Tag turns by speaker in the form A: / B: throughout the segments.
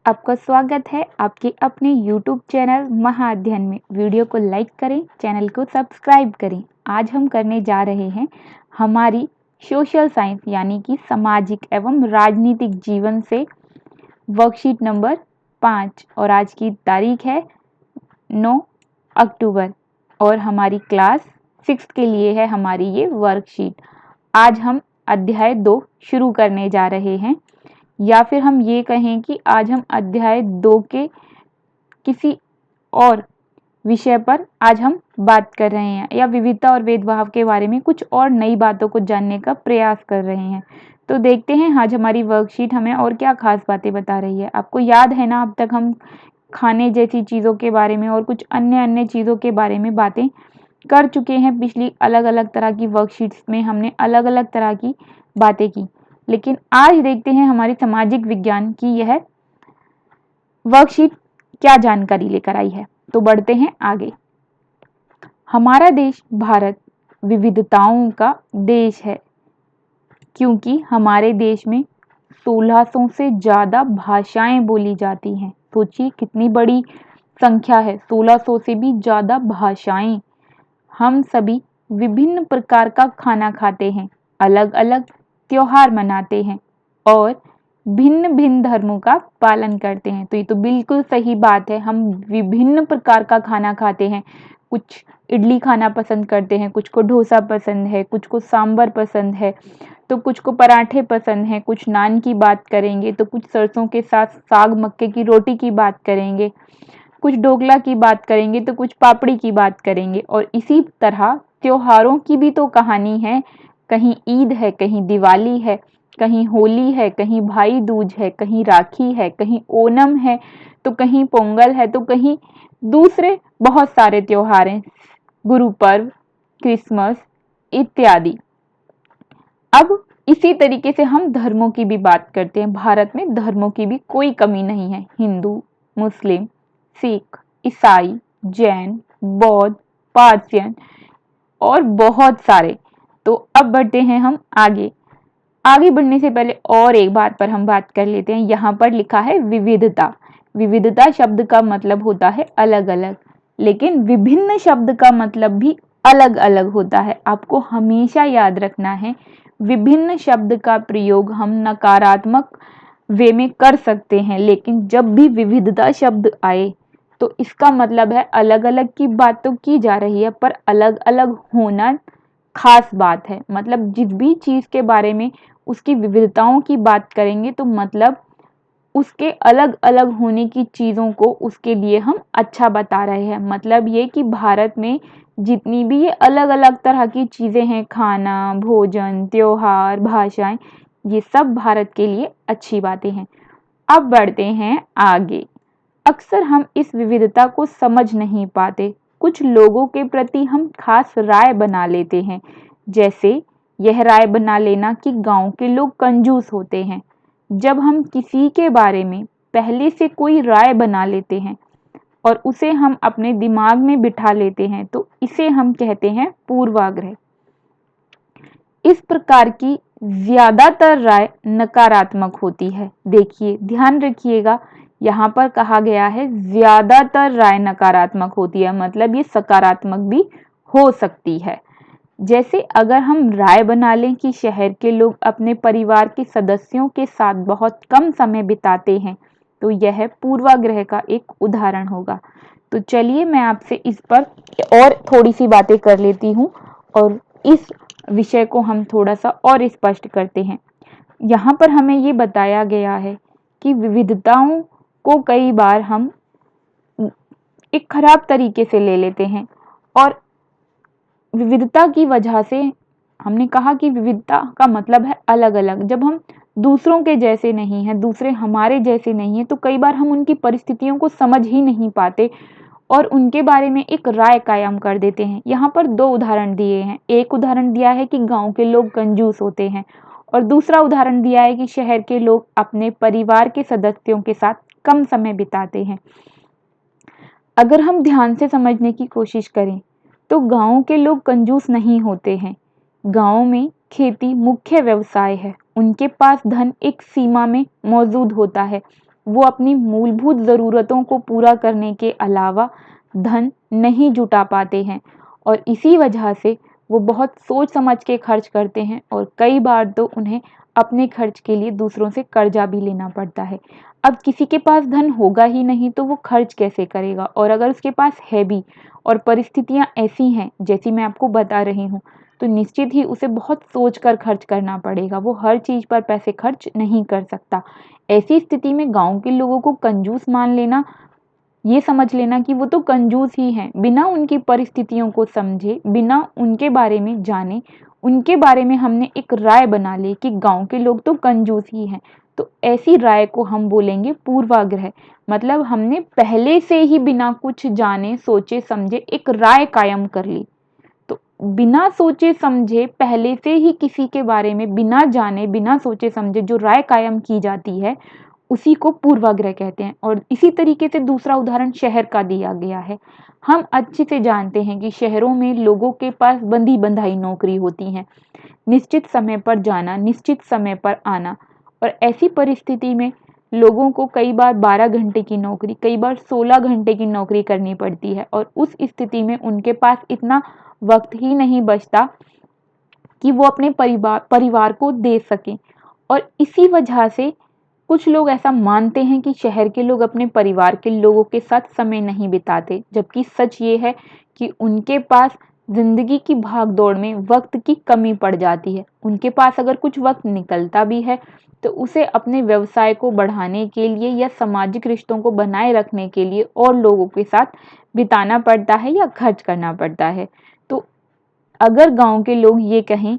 A: आपका स्वागत है आपके अपने YouTube चैनल महाअध्ययन में। वीडियो को लाइक करें, चैनल को सब्सक्राइब करें। आज हम करने जा रहे हैं हमारी सोशल साइंस यानी कि सामाजिक एवं राजनीतिक जीवन से वर्कशीट नंबर 5 और आज की तारीख है 9 अक्टूबर और हमारी क्लास 6 के लिए है हमारी ये वर्कशीट। आज हम अध्याय 2 शुरू करने जा रहे हैं, या फिर हम ये कहें कि आज हम अध्याय 2 के किसी और विषय पर आज हम बात कर रहे हैं या विविधता और भेदभाव के बारे में कुछ और नई बातों को जानने का प्रयास कर रहे हैं। तो देखते हैं आज हमारी वर्कशीट हमें और क्या खास बातें बता रही है। आपको याद है ना, अब तक हम खाने जैसी चीज़ों के बारे में और कुछ अन्य अन्य चीज़ों के बारे में बातें कर चुके हैं। पिछली अलग अलग तरह की वर्कशीट्स में हमने अलग अलग तरह की बातें की, लेकिन आज देखते हैं हमारी सामाजिक विज्ञान की यह वर्कशीट क्या जानकारी लेकर आई है। तो बढ़ते हैं आगे। हमारा देश भारत विविधताओं का देश है, क्योंकि हमारे देश में 1600 से ज़्यादा भाषाएं बोली जाती हैं। सोचिए कितनी बड़ी संख्या है, 1600 से भी ज़्यादा भाषाएं। हम सभी विभिन्न प्रकार का खाना खाते हैं, अलग अलग त्योहार मनाते हैं और भिन्न भिन्न धर्मों का पालन करते हैं। तो ये तो बिल्कुल सही बात है, हम विभिन्न प्रकार का खाना खाते हैं। कुछ इडली खाना पसंद करते हैं, कुछ को डोसा पसंद है, कुछ को सांभर पसंद है, तो कुछ को पराठे पसंद है, कुछ नान की बात करेंगे, तो कुछ सरसों के साथ साग मक्के की रोटी की बात करेंगे, कुछ ढोकला की बात करेंगे, तो कुछ पापड़ी की बात करेंगे। और इसी तरह त्योहारों की भी तो कहानी है। कहीं ईद है, कहीं दिवाली है, कहीं होली है, कहीं भाई दूज है, कहीं राखी है, कहीं ओणम है, तो कहीं पोंगल है, तो कहीं दूसरे बहुत सारे त्योहार हैं, गुरु पर्व, क्रिसमस इत्यादि। अब इसी तरीके से हम धर्मों की भी बात करते हैं। भारत में धर्मों की भी कोई कमी नहीं है। हिंदू, मुस्लिम, सिख, ईसाई, जैन, बौद्ध, पारसियन और बहुत सारे। तो अब बढ़ते हैं हम आगे। आगे बढ़ने से पहले और एक बात पर हम बात कर लेते हैं। यहाँ पर लिखा है विविधता। विविधता शब्द का मतलब होता है अलग अलग, लेकिन विभिन्न शब्द का मतलब भी अलग अलग होता है। आपको हमेशा याद रखना है, विभिन्न शब्द का प्रयोग हम नकारात्मक वे में कर सकते हैं, लेकिन जब भी विविधता शब्द आए तो इसका मतलब है अलग अलग की बात तो की जा रही है, पर अलग अलग होना खास बात है। मतलब जिस भी चीज़ के बारे में उसकी विविधताओं की बात करेंगे तो मतलब उसके अलग अलग होने की चीज़ों को उसके लिए हम अच्छा बता रहे हैं। मतलब ये कि भारत में जितनी भी ये अलग अलग तरह की चीज़ें हैं, खाना, भोजन, त्योहार, भाषाएं, ये सब भारत के लिए अच्छी बातें हैं। अब बढ़ते हैं आगे। अक्सर हम इस विविधता को समझ नहीं पाते। कुछ लोगों के प्रति हम खास राय बना लेते हैं, जैसे यह राय बना लेना कि गांव के लोग कंजूस होते हैं। जब हम किसी के बारे में पहले से कोई राय बना लेते हैं और उसे हम अपने दिमाग में बिठा लेते हैं, तो इसे हम कहते हैं पूर्वाग्रह। इस प्रकार की ज्यादातर राय नकारात्मक होती है। देखिए, ध्यान रखिएगा, यहाँ पर कहा गया है ज्यादातर राय नकारात्मक होती है, मतलब ये सकारात्मक भी हो सकती है। जैसे अगर हम राय बना लें कि शहर के लोग अपने परिवार के सदस्यों के साथ बहुत कम समय बिताते हैं, तो यह पूर्वाग्रह का एक उदाहरण होगा। तो चलिए मैं आपसे इस पर और थोड़ी सी बातें कर लेती हूँ और इस विषय को हम थोड़ा सा और स्पष्ट करते हैं। यहाँ पर हमें ये बताया गया है कि विविधताओं को कई बार हम एक खराब तरीके से ले लेते हैं और विविधता की वजह से हमने कहा कि विविधता का मतलब है अलग अलग। जब हम दूसरों के जैसे नहीं हैं, दूसरे हमारे जैसे नहीं हैं, तो कई बार हम उनकी परिस्थितियों को समझ ही नहीं पाते और उनके बारे में एक राय कायम कर देते हैं। यहाँ पर दो उदाहरण दिए हैं। एक उदाहरण दिया है कि गांव के लोग कंजूस होते हैं और दूसरा उदाहरण दिया है कि शहर के लोग अपने परिवार के सदस्यों के साथ कम समय बिताते हैं। अगर हम ध्यान से समझने की कोशिश करें तो गांव के लोग कंजूस नहीं होते हैं। गांव में खेती मुख्य व्यवसाय है। उनके पास धन एक सीमा में मौजूद होता है, वो अपनी मूलभूत ज़रूरतों को पूरा करने के अलावा धन नहीं जुटा पाते हैं और इसी वजह से वो बहुत सोच समझ के खर्च करते हैं और कई बार तो उन्हें अपने खर्च के लिए दूसरों से कर्जा भी लेना पड़ता है। अब किसी के पास धन होगा ही नहीं तो वो खर्च कैसे करेगा, और अगर उसके पास है भी और परिस्थितियां ऐसी हैं जैसी मैं आपको बता रही हूँ, तो निश्चित ही उसे बहुत सोच कर खर्च करना पड़ेगा। वो हर चीज़ पर पैसे खर्च नहीं कर सकता। ऐसी स्थिति में गाँव के लोगों को कंजूस मान लेना, ये समझ लेना कि वो तो कंजूस ही हैं, बिना उनकी परिस्थितियों को समझे, बिना उनके बारे में जाने, उनके बारे में हमने एक राय बना ली कि गाँव के लोग तो कंजूस ही हैं। तो ऐसी राय को हम बोलेंगे पूर्वाग्रह। मतलब हमने पहले से ही बिना कुछ जाने सोचे समझे एक राय कायम कर ली। तो बिना सोचे समझे पहले से ही किसी के बारे में बिना जाने बिना सोचे समझे जो राय कायम की जाती है उसी को पूर्वाग्रह कहते हैं। और इसी तरीके से दूसरा उदाहरण शहर का दिया गया है। हम अच्छे से जानते हैं कि शहरों में लोगों के पास बंधी बंधाई नौकरी होती है, निश्चित समय पर जाना, निश्चित समय पर आना, और ऐसी परिस्थिति में लोगों को कई बार 12 घंटे की नौकरी, कई बार 16 घंटे की नौकरी करनी पड़ती है और उस स्थिति में उनके पास इतना वक्त ही नहीं बचता कि वो अपने परिवार को दे सकें। और इसी वजह से कुछ लोग ऐसा मानते हैं कि शहर के लोग अपने परिवार के लोगों के साथ समय नहीं बिताते, जबकि सच ये है कि उनके पास जिंदगी की भागदौड़ में वक्त की कमी पड़ जाती है। उनके पास अगर कुछ वक्त निकलता भी है तो उसे अपने व्यवसाय को बढ़ाने के लिए या सामाजिक रिश्तों को बनाए रखने के लिए और लोगों के साथ बिताना पड़ता है या खर्च करना पड़ता है। तो अगर गांव के लोग ये कहें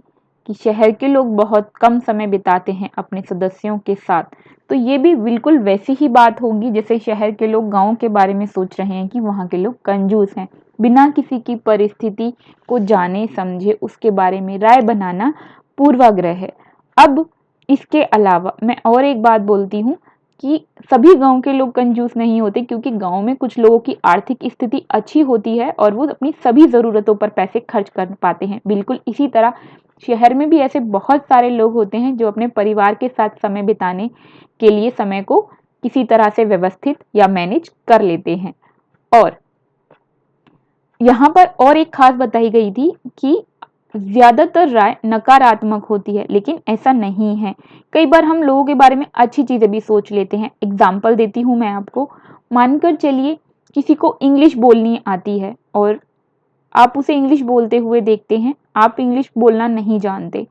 A: कि शहर के लोग बहुत कम समय बिताते हैं अपने सदस्यों के साथ, तो ये भी बिल्कुल वैसी ही बात होगी जैसे शहर के लोग गांव के बारे में सोच रहे हैं कि वहाँ के लोग कंजूस हैं। बिना किसी की परिस्थिति को जाने समझे उसके बारे में राय बनाना पूर्वाग्रह है। अब इसके अलावा मैं और एक बात बोलती हूँ कि सभी गांव के लोग कंजूस नहीं होते, क्योंकि गांव में कुछ लोगों की आर्थिक स्थिति अच्छी होती है और वो अपनी सभी ज़रूरतों पर पैसे खर्च कर पाते हैं। बिल्कुल इसी तरह शहर में भी ऐसे बहुत सारे लोग होते हैं जो अपने परिवार के साथ समय बिताने के लिए समय को किसी तरह से व्यवस्थित या मैनेज कर लेते हैं। और यहाँ पर और एक खास बताई गई थी कि ज्यादातर राय नकारात्मक होती है, लेकिन ऐसा नहीं है। कई बार हम लोगों के बारे में अच्छी चीजें भी सोच लेते हैं। एग्जाम्पल देती हूँ मैं आपको। मानकर चलिए किसी को इंग्लिश बोलनी आती है और आप उसे इंग्लिश बोलते हुए देखते हैं, आप इंग्लिश बोलना नहीं जानते,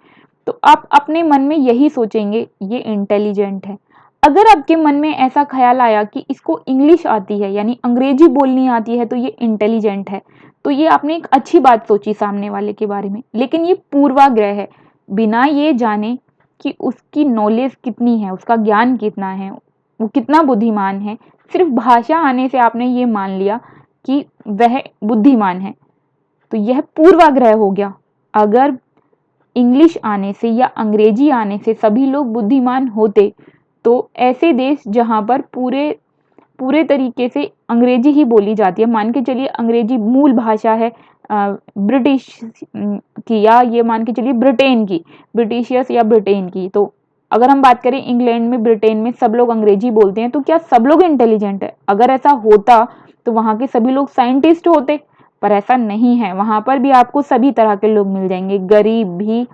A: तो आप अपने मन में यही सोचेंगे ये इंटेलिजेंट है। अगर आपके मन में ऐसा ख्याल आया कि इसको इंग्लिश आती है यानी अंग्रेजी बोलनी आती है तो ये इंटेलिजेंट है, तो ये आपने एक अच्छी बात सोची सामने वाले के बारे में, लेकिन ये पूर्वाग्रह है। बिना ये जाने कि उसकी नॉलेज कितनी है, उसका ज्ञान कितना है, वो कितना बुद्धिमान है, सिर्फ भाषा आने से आपने ये मान लिया कि वह बुद्धिमान है, तो यह पूर्वाग्रह हो गया। अगर इंग्लिश आने से या अंग्रेजी आने से सभी लोग बुद्धिमान होते तो ऐसे देश जहाँ पर पूरे पूरे तरीके से अंग्रेजी ही बोली जाती है, मान के चलिए अंग्रेजी मूल भाषा है ब्रिटिश की, या ये मान के चलिए ब्रिटेन की, ब्रिटिशियस या ब्रिटेन की, तो अगर हम बात करें इंग्लैंड में, ब्रिटेन में सब लोग अंग्रेजी बोलते हैं, तो क्या सब लोग इंटेलिजेंट है? अगर ऐसा होता तो वहाँ के सभी लोग साइंटिस्ट होते, पर ऐसा नहीं है। वहाँ पर भी आपको सभी तरह के लोग मिल जाएंगे, गरीब भी,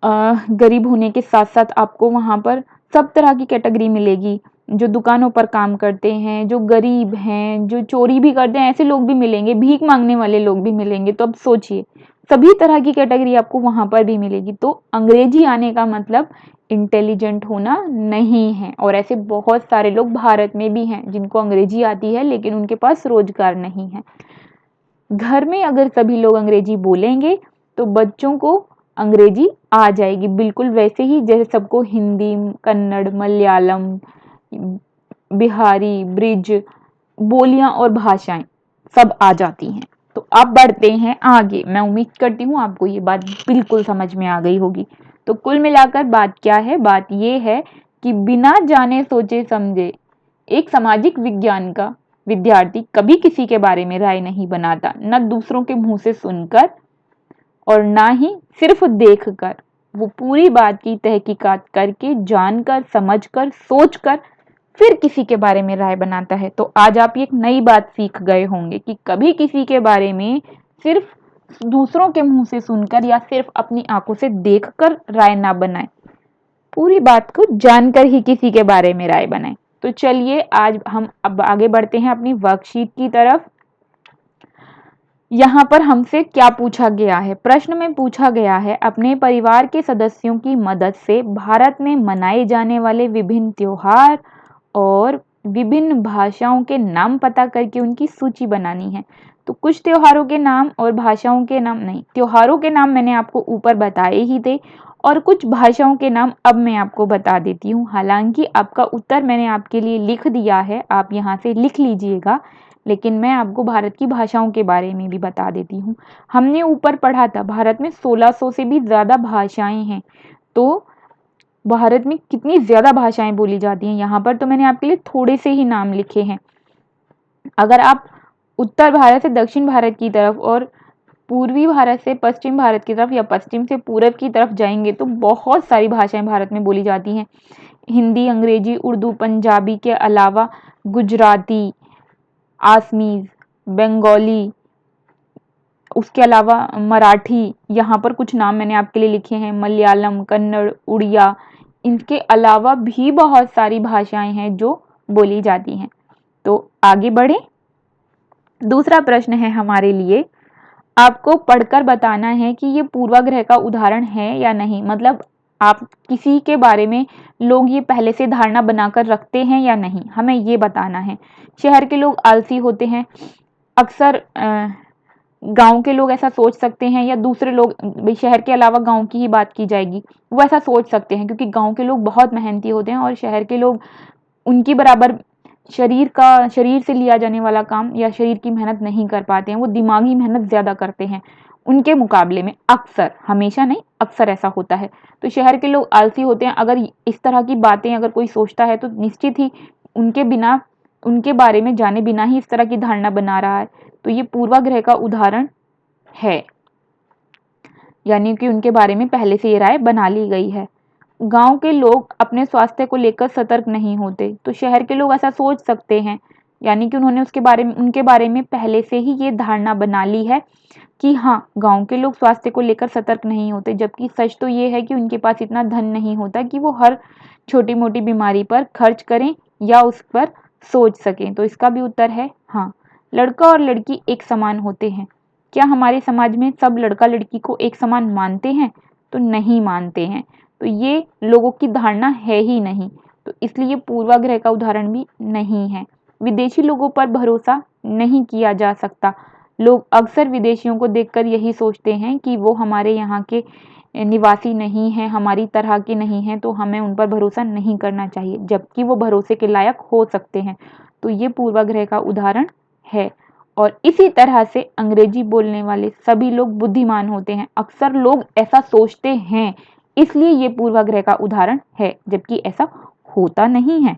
A: गरीब होने के साथ साथ आपको वहाँ पर सब तरह की कैटेगरी मिलेगी। जो दुकानों पर काम करते हैं, जो गरीब हैं, जो चोरी भी करते हैं, ऐसे लोग भी मिलेंगे, भीख मांगने वाले लोग भी मिलेंगे। तो अब सोचिए, सभी तरह की कैटेगरी आपको वहाँ पर भी मिलेगी। तो अंग्रेजी आने का मतलब इंटेलिजेंट होना नहीं है। और ऐसे बहुत सारे लोग भारत में भी हैं जिनको अंग्रेजी आती है लेकिन उनके पास रोजगार नहीं है। घर में अगर सभी लोग अंग्रेजी बोलेंगे तो बच्चों को अंग्रेजी आ जाएगी, बिल्कुल वैसे ही जैसे सबको हिंदी, कन्नड़, मलयालम, बिहारी, ब्रिज बोलियां और भाषाएं सब आ जाती हैं। तो अब बढ़ते हैं आगे। मैं उम्मीद करती हूँ आपको ये बात बिल्कुल समझ में आ गई होगी। तो कुल मिलाकर बात क्या है? बात ये है कि बिना जाने सोचे समझे एक सामाजिक विज्ञान का विद्यार्थी कभी किसी के बारे में राय नहीं बनाता, न दूसरों के मुंह से सुनकर और ना ही सिर्फ देखकर। वो पूरी बात की तहकीकात करके, जानकर, समझकर, सोचकर फिर किसी के बारे में राय बनाता है। तो आज आप एक नई बात सीख गए होंगे कि कभी किसी के बारे में सिर्फ दूसरों के मुंह से सुनकर या सिर्फ अपनी आंखों से देखकर राय ना बनाएं, पूरी बात को जानकर ही किसी के बारे में राय बनाएं। तो चलिए आज हम अब आगे बढ़ते हैं अपनी वर्कशीट की तरफ। यहाँ पर हमसे क्या पूछा गया है? प्रश्न में पूछा गया है, अपने परिवार के सदस्यों की मदद से भारत में मनाए जाने वाले विभिन्न त्योहार और विभिन्न भाषाओं के नाम पता करके उनकी सूची बनानी है। तो कुछ त्योहारों के नाम और भाषाओं के नाम नहीं, त्योहारों के नाम मैंने आपको ऊपर बताए ही थे और कुछ भाषाओं के नाम अब मैं आपको बता देती हूँ। हालांकि आपका उत्तर मैंने आपके लिए लिख दिया है, आप यहाँ से लिख लीजिएगा, लेकिन मैं आपको भारत की भाषाओं के बारे में भी बता देती हूँ। हमने ऊपर पढ़ा था भारत में 1600 से भी ज़्यादा भाषाएं हैं। तो भारत में कितनी ज़्यादा भाषाएं बोली जाती हैं, यहाँ पर तो मैंने आपके लिए थोड़े से ही नाम लिखे हैं। अगर आप उत्तर भारत से दक्षिण भारत की तरफ और पूर्वी भारत से पश्चिम भारत की तरफ या पश्चिम से पूरब की तरफ जाएंगे तो बहुत सारी भाषाएं भारत में बोली जाती हैं। हिंदी, अंग्रेजी, उर्दू, पंजाबी के अलावा गुजराती, आसमीज, बंगाली, उसके अलावा मराठी, यहाँ पर कुछ नाम मैंने आपके लिए लिखे हैं, मलयालम, कन्नड़, उड़िया, इनके अलावा भी बहुत सारी भाषाएं हैं जो बोली जाती हैं। तो आगे बढ़े। दूसरा प्रश्न है हमारे लिए, आपको पढ़कर बताना है कि ये पूर्वाग्रह का उदाहरण है या नहीं। मतलब आप किसी के बारे में लोग ये पहले से धारणा बनाकर रखते हैं या नहीं, हमें ये बताना है। शहर के लोग आलसी होते हैं, अक्सर गांव के लोग ऐसा सोच सकते हैं, या दूसरे लोग, शहर के अलावा गांव की ही बात की जाएगी, वो ऐसा सोच सकते हैं क्योंकि गांव के लोग बहुत मेहनती होते हैं और शहर के लोग उनकी बराबर शरीर से लिया जाने वाला काम या शरीर की मेहनत नहीं कर पाते हैं, वो दिमागी मेहनत ज़्यादा करते हैं उनके मुकाबले में। अक्सर, हमेशा नहीं, अक्सर ऐसा होता है। तो शहर के लोग आलसी होते हैं। अगर इस तरह की बातें अगर कोई सोचता है तो निश्चित ही उनके बारे में जाने बिना ही इस तरह की धारणा बना रहा है। तो ये पूर्वाग्रह का उदाहरण है, यानी कि उनके बारे में पहले से ये राय बना ली गई है। गांव के लोग अपने स्वास्थ्य को लेकर सतर्क नहीं होते, तो शहर के लोग ऐसा सोच सकते हैं, यानी कि उन्होंने उनके बारे में पहले से ही ये धारणा बना ली है कि हाँ, गांव के लोग स्वास्थ्य को लेकर सतर्क नहीं होते, जबकि सच तो ये है कि उनके पास इतना धन नहीं होता कि वो हर छोटी मोटी बीमारी पर खर्च करें या उस पर सोच सकें। तो इसका भी उत्तर है हाँ। लड़का और लड़की एक समान होते हैं। क्या हमारे समाज में सब लड़का लड़की को एक समान मानते हैं? तो नहीं मानते हैं। तो ये लोगों की धारणा है ही नहीं, तो इसलिए पूर्वाग्रह का उदाहरण भी नहीं है। विदेशी लोगों पर भरोसा नहीं किया जा सकता। लोग अक्सर विदेशियों को देखकर यही सोचते हैं कि वो हमारे यहाँ के निवासी नहीं हैं, हमारी तरह के नहीं हैं, तो हमें उन पर भरोसा नहीं करना चाहिए, जबकि वो भरोसे के लायक हो सकते हैं। तो ये पूर्वाग्रह का उदाहरण है। और इसी तरह से अंग्रेजी बोलने वाले सभी लोग बुद्धिमान होते हैं। अक्सर लोग ऐसा सोचते हैं, इसलिए ये पूर्वाग्रह का उदाहरण है, जबकि ऐसा होता नहीं है।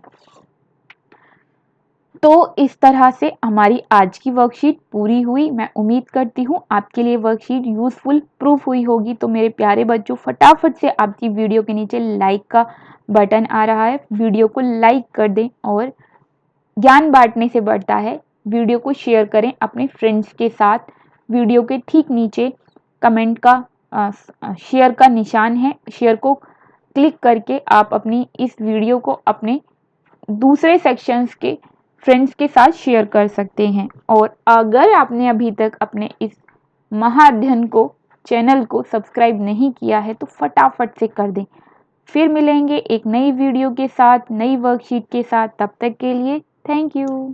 A: तो इस तरह से हमारी आज की वर्कशीट पूरी हुई। मैं उम्मीद करती हूँ आपके लिए वर्कशीट यूजफुल प्रूफ हुई होगी। तो मेरे प्यारे बच्चों, फटाफट से आपकी वीडियो के नीचे लाइक का बटन आ रहा है, वीडियो को लाइक कर दें। और ज्ञान बांटने से बढ़ता है, वीडियो को शेयर करें अपने फ्रेंड्स के साथ। वीडियो के ठीक नीचे कमेंट का शेयर का निशान है, शेयर को क्लिक करके आप अपनी इस वीडियो को अपने दूसरे सेक्शंस के फ्रेंड्स के साथ शेयर कर सकते हैं। और अगर आपने अभी तक अपने इस महाअध्ययन को चैनल को सब्सक्राइब नहीं किया है तो फटाफट से कर दें। फिर मिलेंगे एक नई वीडियो के साथ, नई वर्कशीट के साथ। तब तक के लिए थैंक यू।